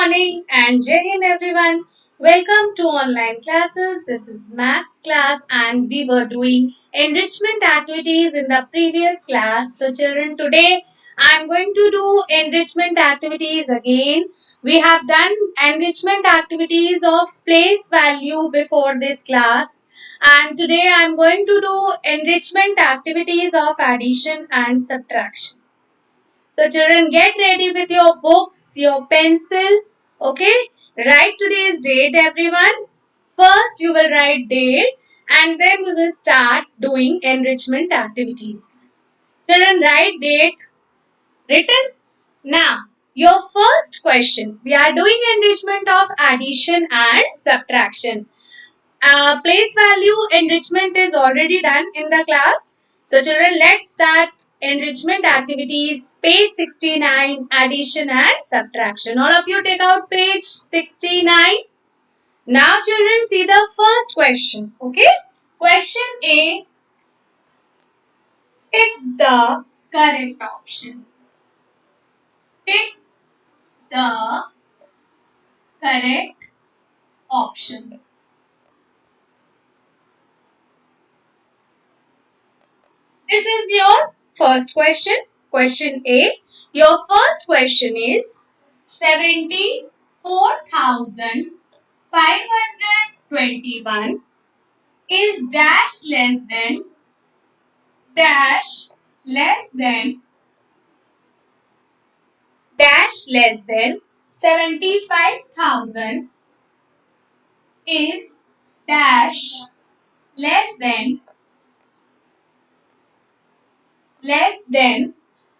morning and Jai Hind everyone. Welcome to online classes. This is maths class and we were doing enrichment activities in the previous class. So children, today I am going to do enrichment activities again. We have done enrichment activities of place value before this class. And today I am going to do enrichment activities of addition and subtraction. So children, get ready with your books, your pencil. Okay? Write today's date everyone. First you will write date and then we will start doing enrichment activities. Children, write date written. Now, your first question. We are doing enrichment of addition and subtraction. Place value enrichment is already done in the class. So children, let's start enrichment activities. Page 69, addition and subtraction. All of you take out page 69. Now children, see the first question. Okay. Question A. Pick the correct option. Pick the correct option. This is your first question. Question A. Your first question is 74,521 is dash less than 75,000 is dash less than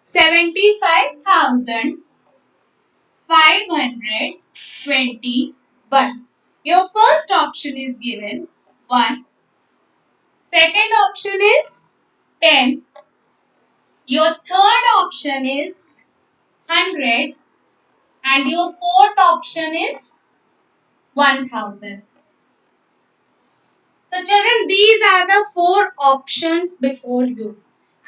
75,521. Your first option is given 1. Second option is 10. Your third option is 100. And your fourth option is 1000. So children, these are the 4 options before you.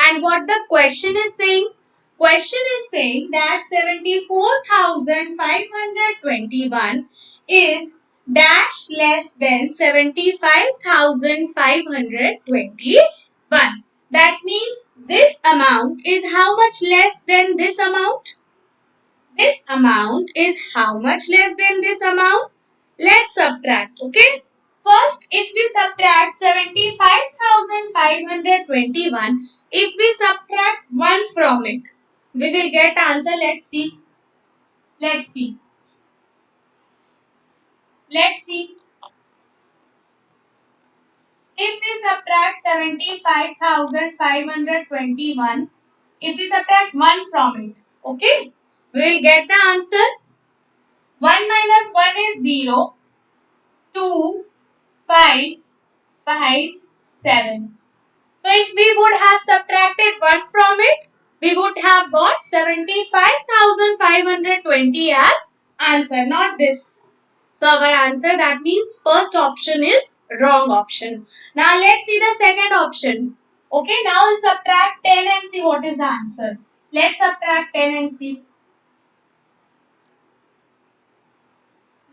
And what the question is saying? Question is saying that 74,521 is dash less than 75,521. That means this amount is how much less than this amount? This amount is how much less than this amount? Let's subtract, okay? First, if we subtract 75,521, if we subtract 1 from it, we will get answer. Let's see. Let's see. If we subtract 75,521, if we subtract 1 from it, okay, we will get the answer. 1 minus 1 is 0. 2, 5, 5, 7. So if we would have subtracted 1 from it, we would have got 75,520 as answer, not this. So our answer, that means first option is wrong option. Now let's see the second option. Okay, now we'll subtract 10 and see what is the answer. Let's subtract 10 and see.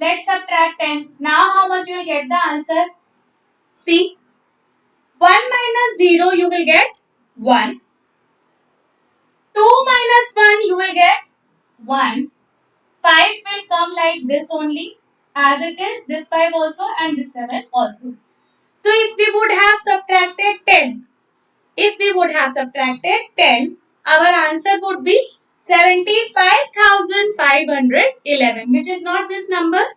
Let's subtract 10. Now how much you will get the answer? See. 1 minus 0 you will get 1. 2 minus 1 you will get 1. 5 will come like this only as it is, this 5 also and this 7 also. So if we would have subtracted 10, our answer would be 75,511, which is not this number,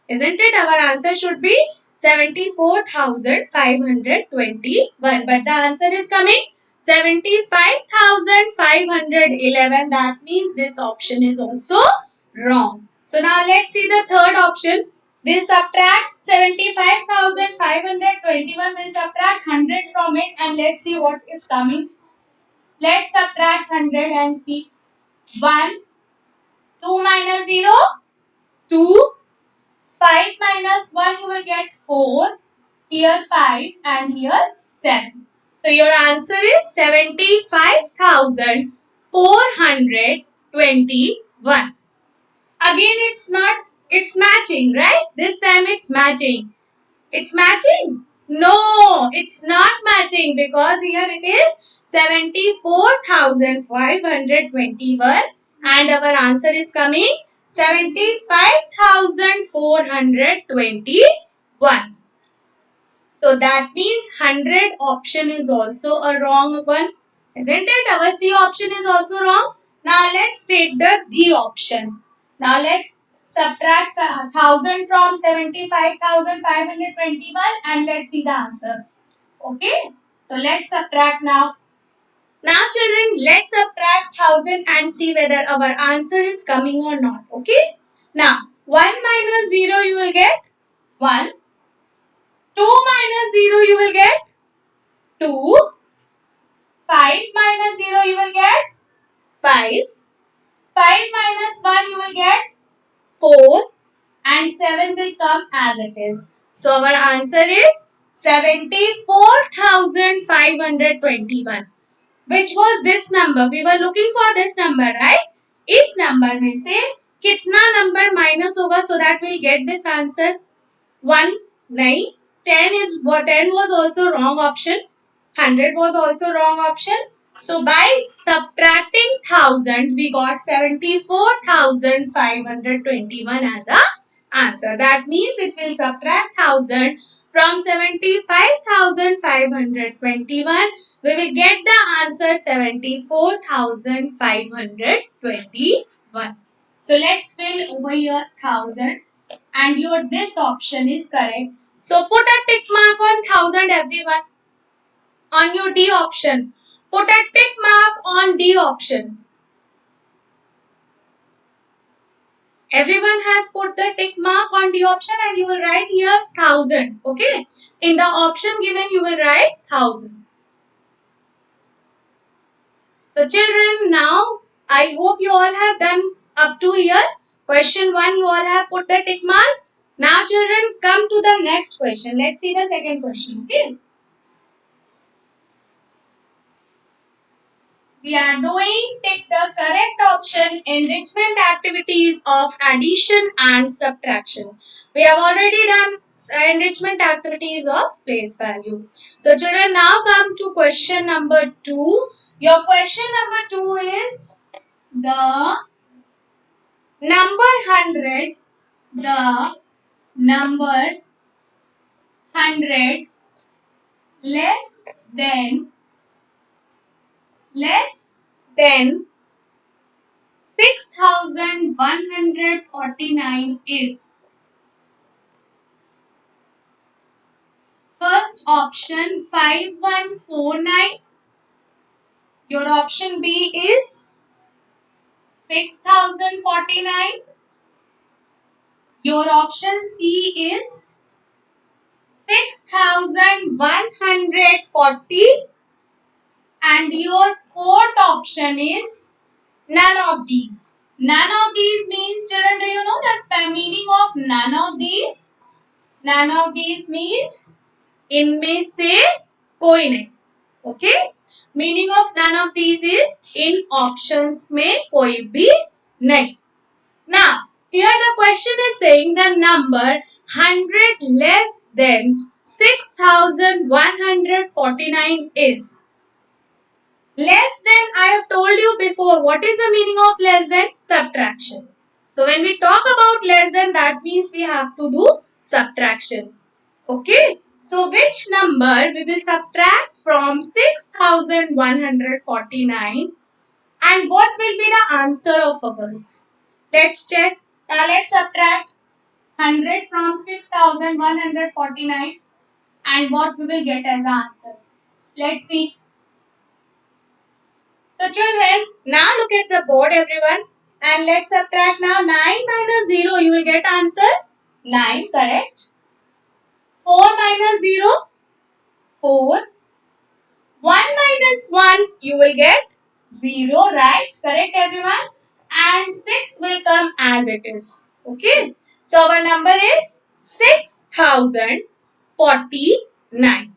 isn't it? Our answer should be 74,521, but the answer is coming 75,511. That means this option is also wrong. So now let's see the third option. We'll subtract 75,521. We'll subtract 100 from it and let's see what is coming. Let's subtract 100 and see. 1, 2 minus 0, 2. 5 minus 1 you will get 4, here 5 and here 7. So your answer is 75,421. Again it's not It's matching, right? This time it's matching. It's matching? No, it's not matching because here it is 74,521 and our answer is coming 75,421. So that means 100 option is also a wrong one. Isn't it? Our C option is also wrong. Now let's take the D option. Now let's subtract 1000 from 75,521 and let's see the answer. Okay. So let's subtract now. Now children, let's subtract 1000 and see whether our answer is coming or not. Okay. Now 1 minus 0 you will get 1. 2 minus 0 you will get 2. 5 minus 0 you will get 5. 5 minus 1 you will get 4. And 7 will come as it is. So our answer is 74,521. Which was this number? We were looking for this number, right? इस number में से कितना number minus होगा so that we'll get this answer? 1 नहीं. 10 was also wrong option. 100 was also wrong option. So by subtracting 1000, we got 74,521 as a answer. That means if we subtract 1000 from 75,521, we will get the answer 74,521. So let's fill over here 1000 and your this option is correct. So put a tick mark on 1000 everyone. On your D option. Put a tick mark on D option. Everyone has put the tick mark on the option and you will write here 1000. Okay. In the option given you will write 1000. So children, now I hope you all have done up to here. Question 1 you all have put the tick mark. Now children, come to the next question. Let's see the second question. Okay. We are doing take the correct option enrichment activities of addition and subtraction. We have already done enrichment activities of place value. So children, now come to question number 2. Your question number 2 is the number 100. The number 100 less than 6,149 is first option 5149. Your option B is 6,049. Your option C is 6,140. And your fourth option is none of these. None of these means, children, do you know the meaning of none of these? None of these means इनमें से कोई नहीं. Okay? Meaning of none of these is in options में कोई भी नहीं. Now, here the question is saying the number 100 less than 6,149 is. Less than, I have told you before, what is the meaning of less than? Subtraction. So when we talk about less than, that means we have to do subtraction. Okay. So which number we will subtract from 6,149 and what will be the answer of ours? Let's check. Now let's subtract 100 from 6,149 and what we will get as the answer. Let's see. So children, now look at the board everyone and let's subtract now 9 minus 0 you will get answer 9 correct. 4 minus 0 4. 1 minus 1 you will get 0 right correct everyone and 6 will come as it is. Okay. So our number is 6,049.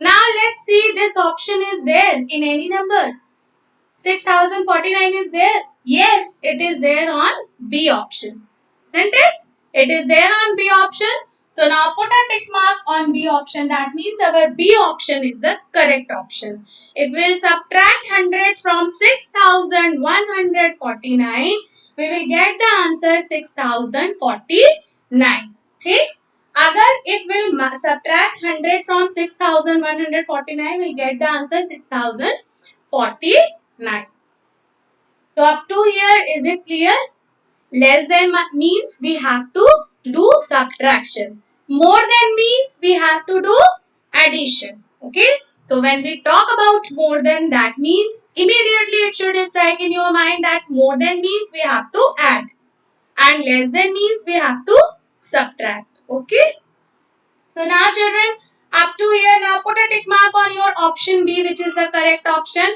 Now let's see this option is there in any number. 6,049 is there. Yes, it is there on B option. isn't it? It is there on B option. So now put a tick mark on B option. That means our B option is the correct option. If we subtract 100 from 6149, we will get the answer 6049. ठीक? अगर if we subtract 100 from 6149, we get the answer 6049. So up to here, is it clear? Less than means we have to do subtraction. More than means we have to do addition. Okay. So when we talk about more than, that means immediately it should strike in your mind that more than means we have to add. And less than means we have to subtract. Okay. So now children, up to here, now put a tick mark on your option B, which is the correct option.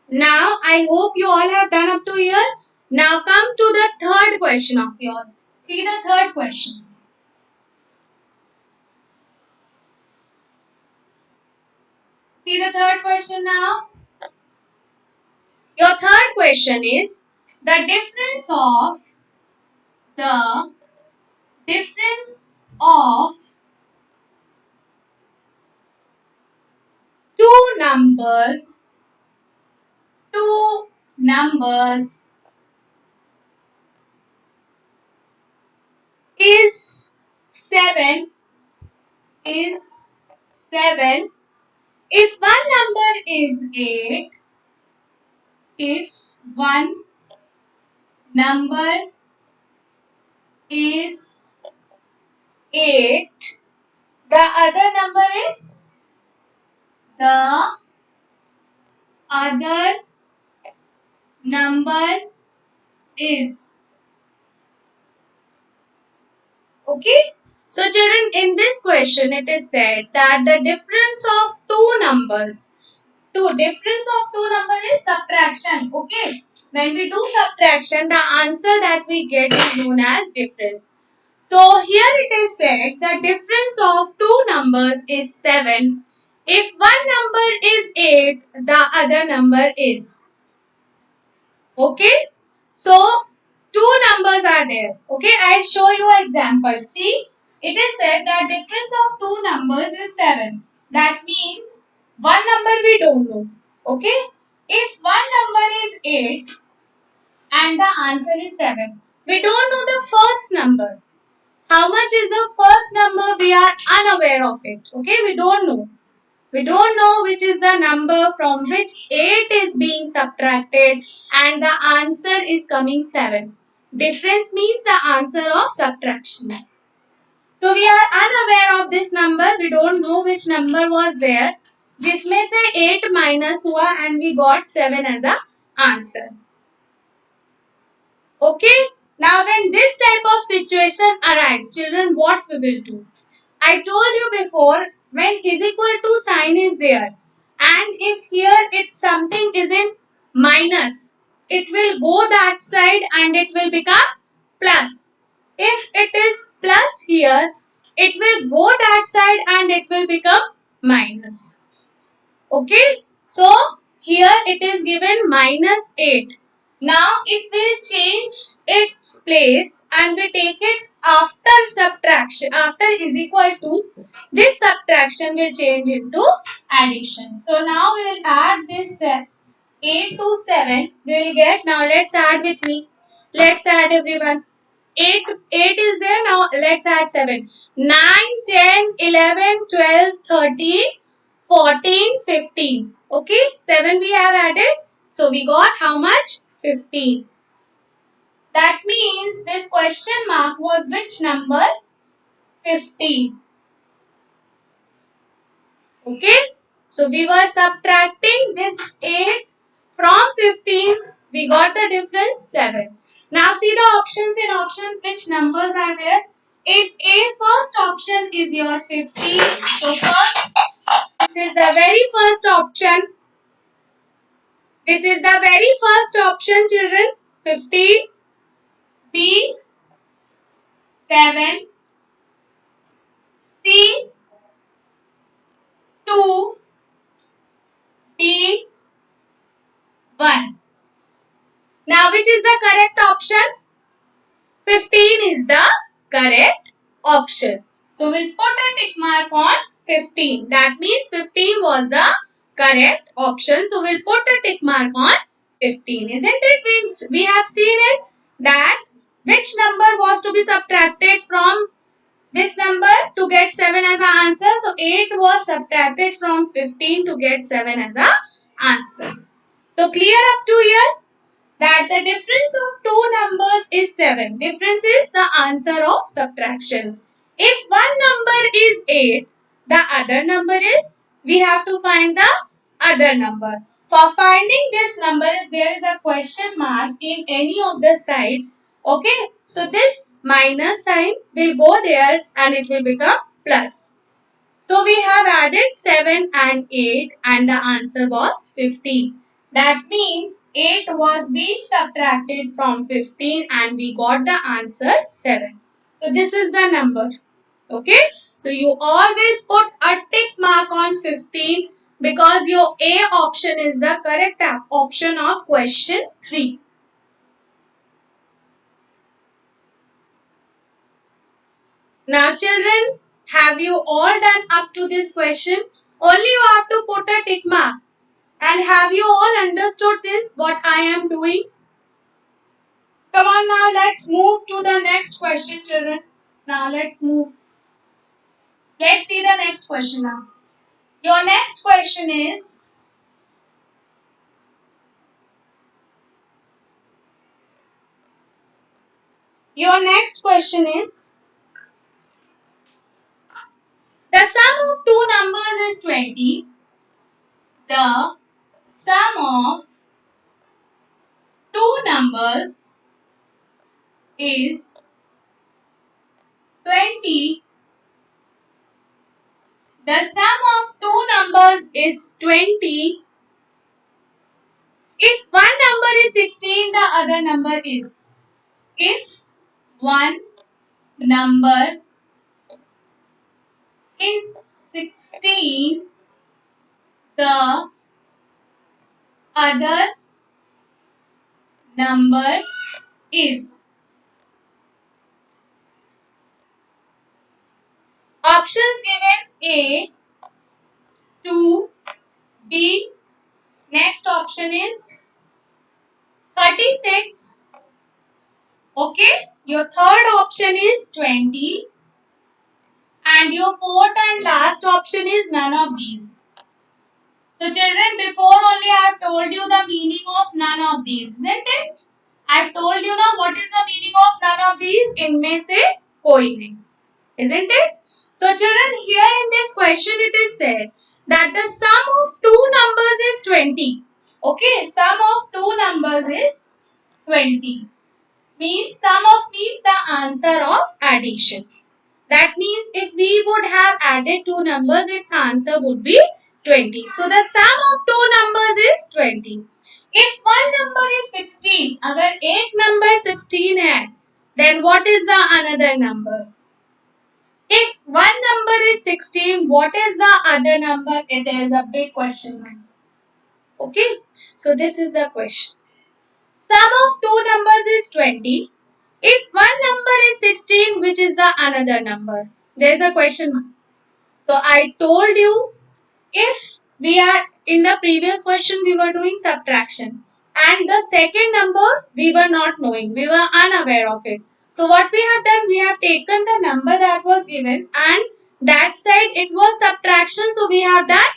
Now, I hope you all have done up to here. Now come to the third question of yours. See the third question. See the third question now. Your third question is the the difference of two numbers two numbers is 7 is 7 if one number is 8 if one number is 8 the other number is the other number is okay. So children, in this question it is said that the difference of difference of two number is subtraction. Okay, when we do subtraction, the answer that we get is known as difference. So here it is said the difference of two numbers is 7 if one number is 8 the other number is okay. So two numbers are there. Okay, I show you an example. See, it is said that difference of two numbers is 7. That means one number we don't know. Okay, if one number is 8 and the answer is 7, we don't know the first number. How much is the first number? We are unaware of it. Okay, we don't know. We don't know which is the number from which 8 is being subtracted and the answer is coming 7. Difference means the answer of subtraction. So we are unaware of this number. We don't know which number was there. जिसमें से 8 minus हुआ and we got 7 as a answer. Okay. Now when this type of situation arises, children, what we will do? I told you before, when is equal to sign is there and if here it something is in minus, it will go that side and it will become plus. If it is plus here, it will go that side and it will become minus. Okay, so here it is given minus 8. Now if we change its place and we take it after subtraction, after is equal to, this subtraction will change into addition. So now we will add this 8 to 7. We will get, now let's add with me. Let's add everyone. 8 is there, now let's add 7. 9, 10, 11, 12, 13, 14, 15. Okay, 7 we have added. So we got how much? 15. That means this question mark was which number? 15. Okay. So we were subtracting this 8 from 15. We got the difference 7. Now see the options. In options which numbers are there? In A, first option is your 15. So first, this is the very first option. This is the very first option, children. 15. B, 7. C, 2. D, 1. Now which is the correct option? 15 is the correct option. So we'll put a tick mark on 15. That means 15 was the correct option. So we'll put a tick mark on 15. Isn't it? Means we have seen it that which number was to be subtracted from this number to get 7 as an answer. So 8 was subtracted from 15 to get 7 as an answer. So clear up to here? That the difference of two numbers is 7. Difference is the answer of subtraction. If one number is 8, the other number is, we have to find the other number. For finding this number, if there is a question mark in any of the side, okay, so this minus sign will go there and it will become plus. So we have added 7 and 8 and the answer was 15. That means 8 was being subtracted from 15 and we got the answer 7. So this is the number. Okay. So you all will put a tick mark on 15 because your A option is the correct option of question 3. Now children, have you all done up to this question? Only you have to put a tick mark. And have you all understood this, what I am doing? Come on now, let's move to the next question, children. Now let's move. Let's see the next question now. Your next question is, the sum of two numbers is 20. The sum of two numbers is 20. The sum of two numbers is 20. If one number is 16, the other number is. If one number is 16, the other number is. Options given A, 2, B. Next option is 36. Okay. Your third option is 20. And your fourth and last option is none of these. So children, before only I have told you the meaning of none of these, isn't it? I have told you now what is the meaning of none of these. इनमें से कोई नहीं. Isn't it? So children, here in this question it is said that the sum of two numbers is 20. Okay, sum of two numbers is 20. Means sum of means the answer of addition. That means if we would have added two numbers, its answer would be 20. So the sum of two numbers is 20. If one number is 16, अगर एक number 16 है, then what is the another number? If one number is 16, what is the other number? There is a big question mark. Okay, so this is the question. Sum of two numbers is 20. If one number is 16, which is the another number? There is a question mark. So I told you, if we are in the previous question, we were doing subtraction. And the second number, we were not knowing. We were unaware of it. So what we have done, we have taken the number that was given and that side it was subtraction. So we have done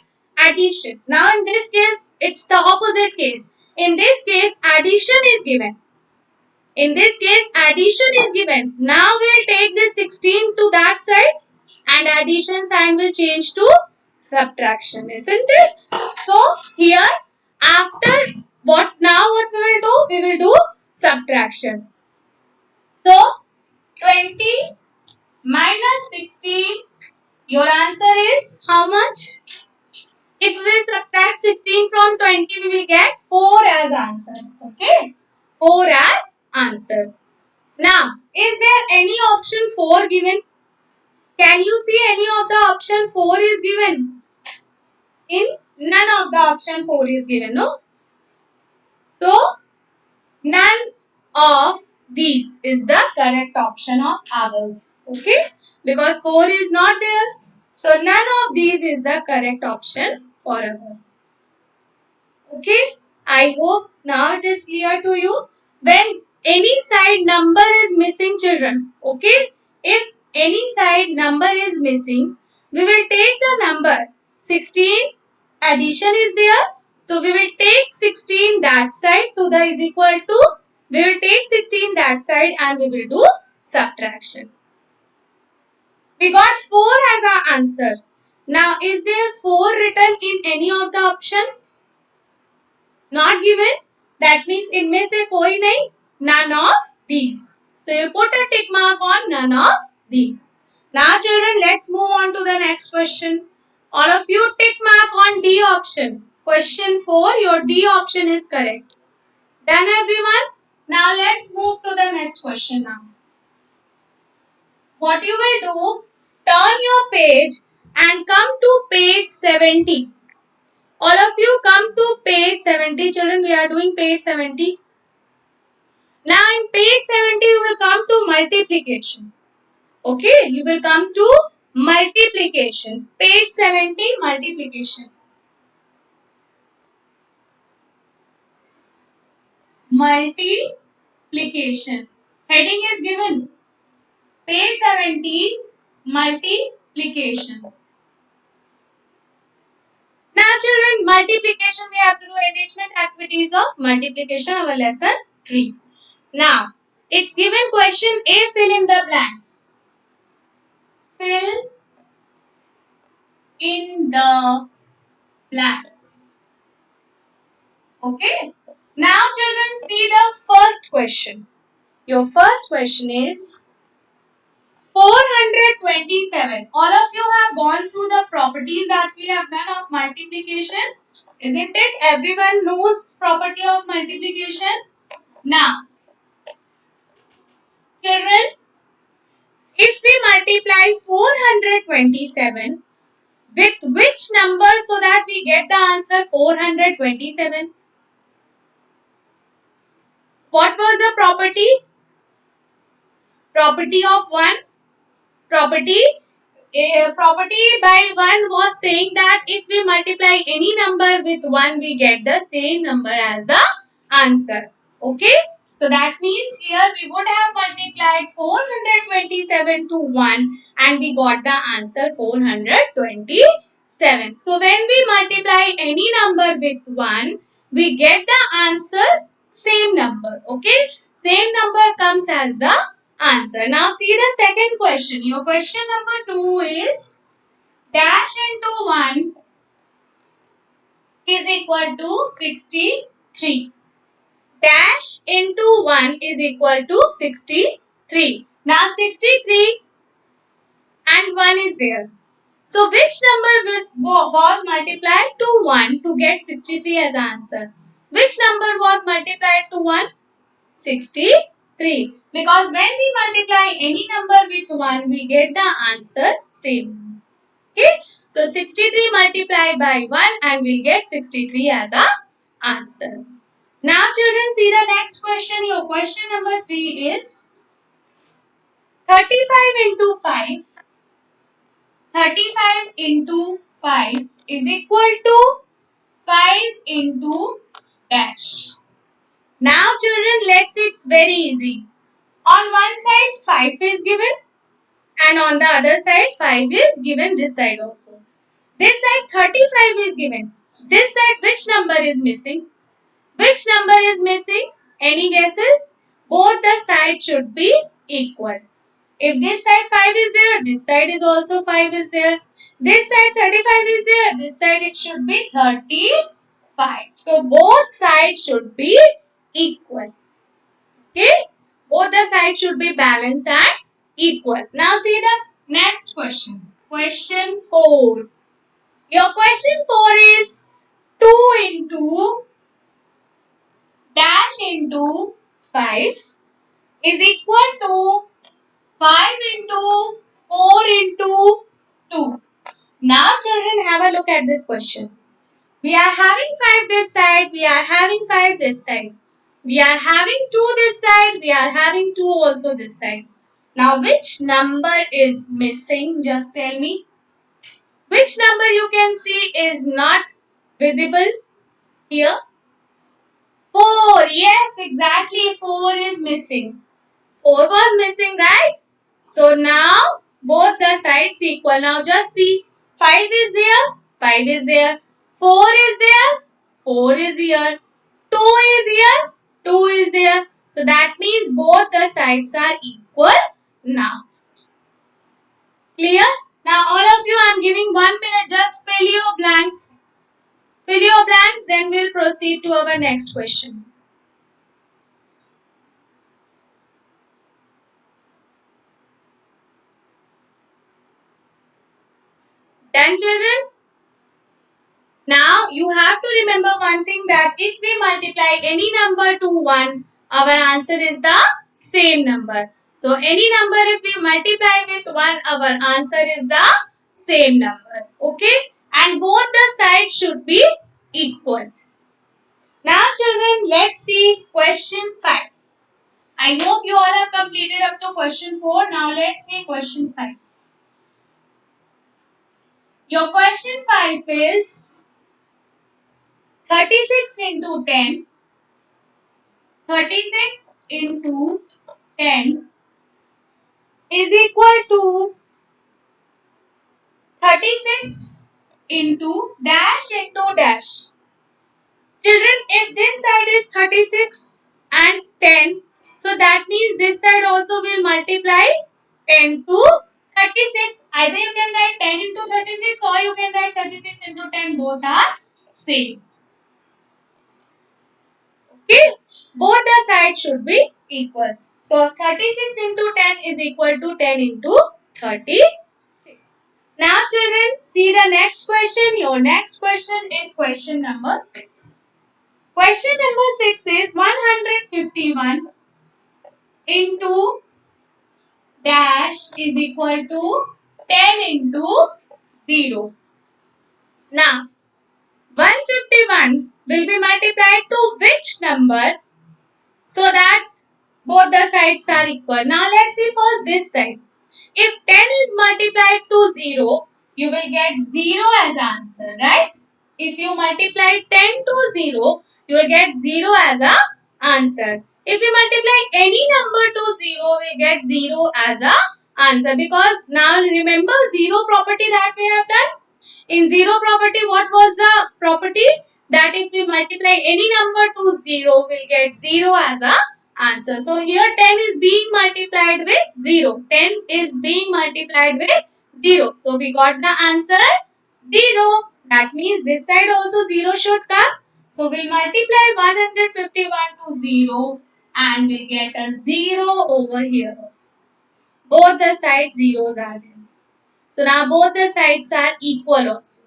addition. Now in this case, it's the opposite case. In this case, addition is given. In this case, addition is given. Now we will take this 16 to that side and addition sign will change to subtraction, isn't it? So here, after what we will do? We will do subtraction. So 20 minus 16, your answer is how much? If we subtract 16 from 20, we will get 4 as answer. Okay, 4 as answer. Now, is there any option 4 given? Can you see any of the option 4 is given? In none of the option 4 is given, no? So, none of these is the correct option of ours. Okay, because 4 is not there, so none of these is the correct option for our. Okay, I hope now it is clear to you. When any side number is missing, children, okay, if any side number is missing, we will take the number 16, addition is there, so we will take 16 that side to the is equal to, we will take 16 that side and we will do subtraction. We got 4 as our answer. Now is there 4 written in any of the option? Not given. That means इनमें से कोई नहीं, none of these. So you put a tick mark on none of these. Now children, let's move on to the next question. All of you tick mark on D option. Question 4, your D option is correct. Done everyone? Now let's move to the next question now. What you will do, turn your page and come to page 70. All of you come to page 70. Children, we are doing page 70. Now in page 70, you will come to multiplication. Okay, you will come to multiplication. Page 70, multiplication. Multiplication. Heading is given. Page 70, multiplication. Now children, multiplication, we have to do enrichment activities of multiplication, our lesson 3. Now, it's given question A, fill in the blanks. Fill in the blanks. Okay. Now children, see the first question. Your first question is 427. All of you have gone through the properties that we have done of multiplication. Isn't it? Everyone knows property of multiplication. Now, children, if we multiply 427 with which number so that we get the answer 427? What was the property? Property of 1. Property by 1 was saying that if we multiply any number with 1, we get the same number as the answer. Okay. So that means here we would have multiplied 427 to 1 and we got the answer 427. So when we multiply any number with 1, we get the answer same number. Okay. Same number comes as the answer. Now see the second question. Your question number 2 is dash into 1 is equal to 63. Dash into 1 is equal to 63. Now 63 and 1 is there. So which number was multiplied to 1 to get 63 as answer? Which number was multiplied to 1? 63. Because when we multiply any number with 1, we get the answer same. Okay. So 63 multiplied by 1 and we'll get 63 as a answer. Now children, see the next question. Your question number 3 is 35 into 5. 35 into 5 is equal to 5 into dash. Now children, let's see, it's very easy. On one side 5 is given and on the other side 5 is given, this side also. This side 35 is given. This side which number is missing? Which number is missing? Any guesses? Both the sides should be equal. If this side 5 is there, this side is also 5 is there. This side 35 is there, this side it should be 35. So both sides should be equal. Okay? Both the sides should be balanced and equal. Now see the next question. Question 4. Your question 4 is 2 into dash into 5 is equal to 5 into 4 into 2. Now children, have a look at this question. We are having 5 this side, we are having 5 this side. We are having 2 this side. We are having 2 also this side. Now which number is missing? Just tell me. Which number you can see is not visible here? 4. Yes, exactly. 4 is missing. 4 was missing, right? So now both the sides equal. Now just see. 5 is there. 5 is there. 4 is there. 4 is here. 2 is here. 2 is there. So that means both the sides are equal now. Clear? Now all of you, I am giving 1 minute. Just fill your blanks. Fill your blanks, then we'll proceed to our next question. Done, children? Now you have to remember one thing, that if we multiply any number to 1, our answer is the same number. So any number if we multiply with 1, our answer is the same number. Okay? And both the sides should be equal. Now children, let's see question 5. I hope you all have completed up to question 4. Now let's see question 5. Your question 5 is 36 into 10. 36 into 10 is equal to 36 into dash. Children, if this side is 36 and 10, so that means this side also will multiply 10 to 36. Either you can write 10 into 36 or you can write 36 into 10. Both are same. Okay? Both the sides should be equal. So 36 into 10 is equal to 10 into 36. Now children, see the next question. Your next question is question number 6. Question number 6 is 151 into dash is equal to 10 into 0. Now 151 will be multiplied to which number, so that both the sides are equal. Now let's see first this side. If 10 is multiplied to 0, you will get 0 as answer, right? If you multiply 10 to 0, you will get 0 as a answer. If you multiply any number to 0, we get 0 as a answer, because now remember 0 property that we have done. In 0 property, what was the property? That if we multiply any number to 0, we'll get 0 as a answer. So here 10 is being multiplied with 0. 10 is being multiplied with 0. So we got the answer 0. That means this side also 0 should come. So we'll multiply 151 to 0 and we'll get a 0 over here also. Both the sides zeros are there. So now both the sides are equal also.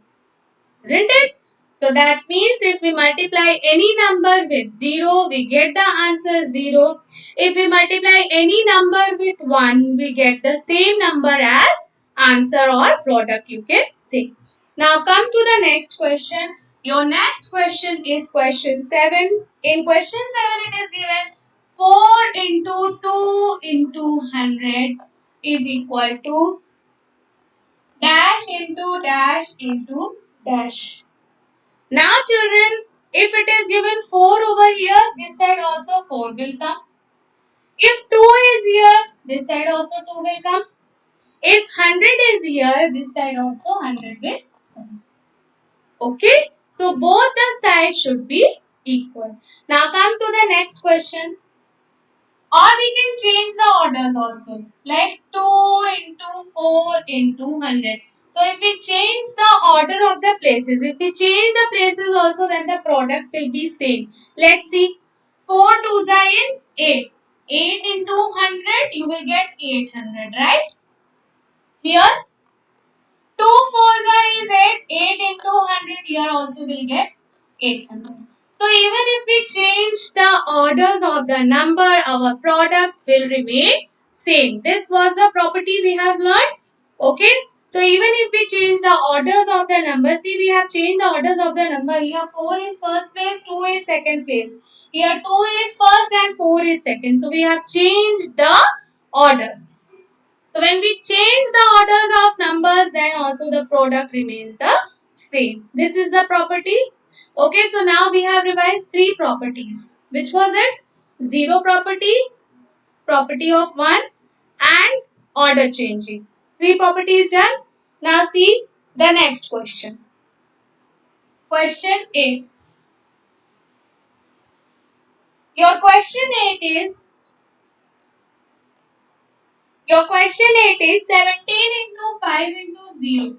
Isn't it? So that means if we multiply any number with 0, we get the answer 0. If we multiply any number with 1, we get the same number as answer or product, you can say. Now come to the next question. Your next question is question 7. In question 7 it is given 4 into 2 into 100 is equal to dash into dash into dash. Now children, if it is given 4 over here, this side also 4 will come. If 2 is here, this side also 2 will come. If 100 is here, this side also 100 will come. Okay? So both the sides should be equal. Now come to the next question. Or we can change the orders also. Like 2 into 4 into 100. So if we change the order of the places, if we change the places also, then the product will be same. Let's see. 4 2s is 8. 8 into 100, you will get 800, right? Here, 2 4s is 8. 8 into 100, here also will get 800. So even if we change the orders of the number, our product will remain same. This was the property we have learned. Okay. So even if we change the orders of the number, see we have changed the orders of the number. Here 4 is first place, 2 is second place. Here 2 is first and 4 is second. So we have changed the orders. So when we change the orders of numbers, then also the product remains the same. This is the property. Okay, so now we have revised three properties. Which was it? Zero property, property of 1 and order changing. Three properties done. Now see the next question. Question 8. Your question 8 is your question 8 is 17 into 5 into 0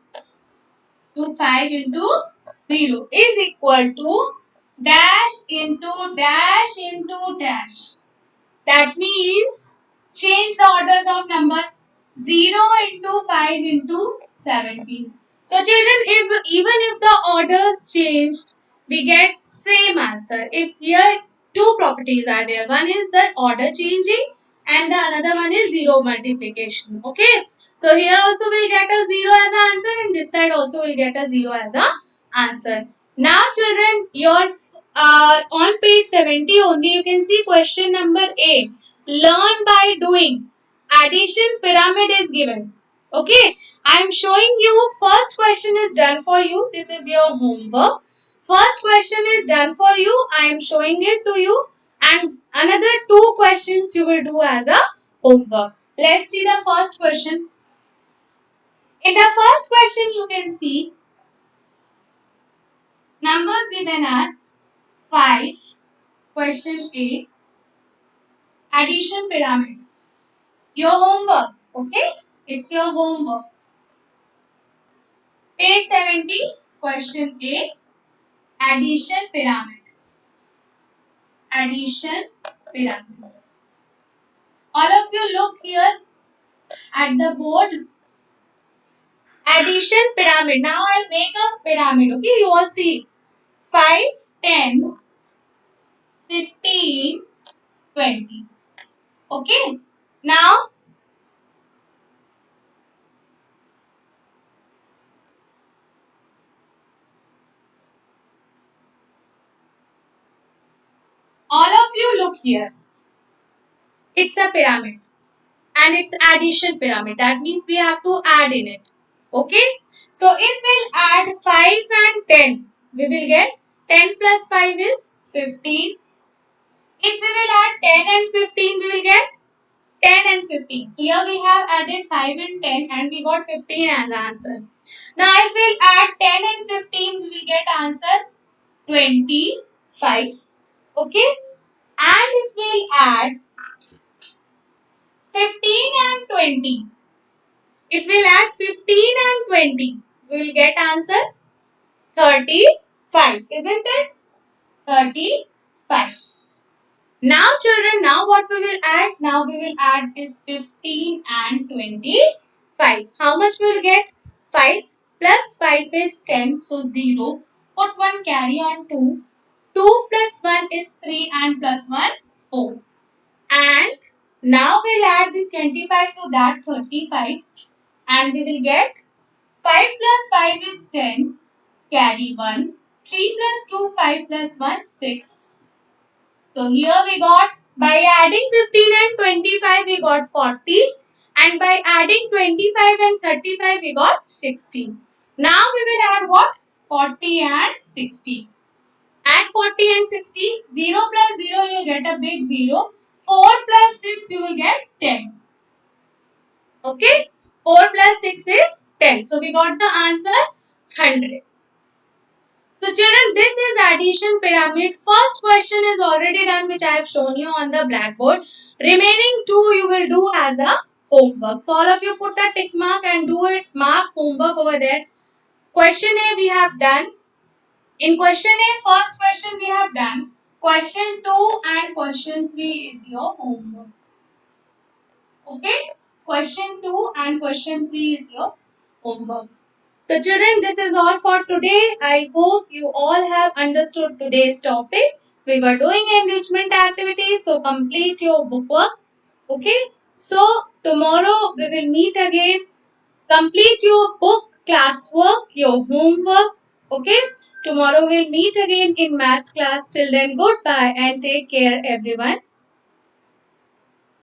to 5 into 0 is equal to dash into dash into dash. That means change the orders of number 0 into 5 into 17. So children, if even if the orders changed, we get same answer. If here two properties are there, one is the order changing and the another one is zero multiplication. Okay. So here also we'll get a 0 as an answer and this side also we'll get a 0 as an answer. Now children, your on page 70 only you can see question number 8. Learn by doing. Addition pyramid is given. Okay. I am showing you first question is done for you. This is your homework. First question is done for you. I am showing it to you. And another two questions you will do as a homework. Let's see the first question. In the first question you can see numbers given are 5, question 8, addition pyramid. Your homework, okay? It's your homework. Page 70, question 8, addition pyramid. Addition pyramid. All of you look here at the board. Addition pyramid. Now I'll make a pyramid, okay? You all see 5, 10, 15, 20. Okay? Now all of you look here. It's a pyramid and it's addition pyramid. That means we have to add in it. Okay. So if we'll add 5 and 10, we will get 10 plus 5 is 15. If we will add 10 and 15, we will get 10 and 15. Here we have added 5 and 10 and we got 15 as answer. Now if we'll add 10 and 15, we will get answer 25. Okay. And if we'll add 15 and 20. If we'll add 15 and 20, we will get answer 35. Isn't it? 35. Now children, now what we will add? Now we will add this 15 and 25. How much we will get? 5 plus 5 is 10. So 0. Put 1 carry on 2. 2 plus 1 is 3 and plus 1 4. And now we'll add this 25 to that 35. And we will get 5 plus 5 is 10, carry 1, 3 plus 2, 5 plus 1, 6. So here we got, by adding 15 and 25 we got 40 and by adding 25 and 35 we got 60. Now we will add what? 40 and 60. Add 40 and 60, 0 plus 0 you will get a big 0, 4 plus 6 you will get 10. Okay, 4 plus 6 is 10. So we got the answer 100. So children, this is addition pyramid. First question is already done which I have shown you on the blackboard. Remaining two you will do as a homework. So all of you put a tick mark and do it. Mark homework over there. Question A we have done. In question A, first question we have done. Question 2 and question 3 is your homework. Okay? Question 2 and question 3 is your homework. So children, this is all for today. I hope you all have understood today's topic. We were doing enrichment activities, so complete your bookwork. Okay? So tomorrow we will meet again Complete your book, classwork, your homework. Okay? Tomorrow we'll meet again in maths class. Till then, goodbye and take care, everyone.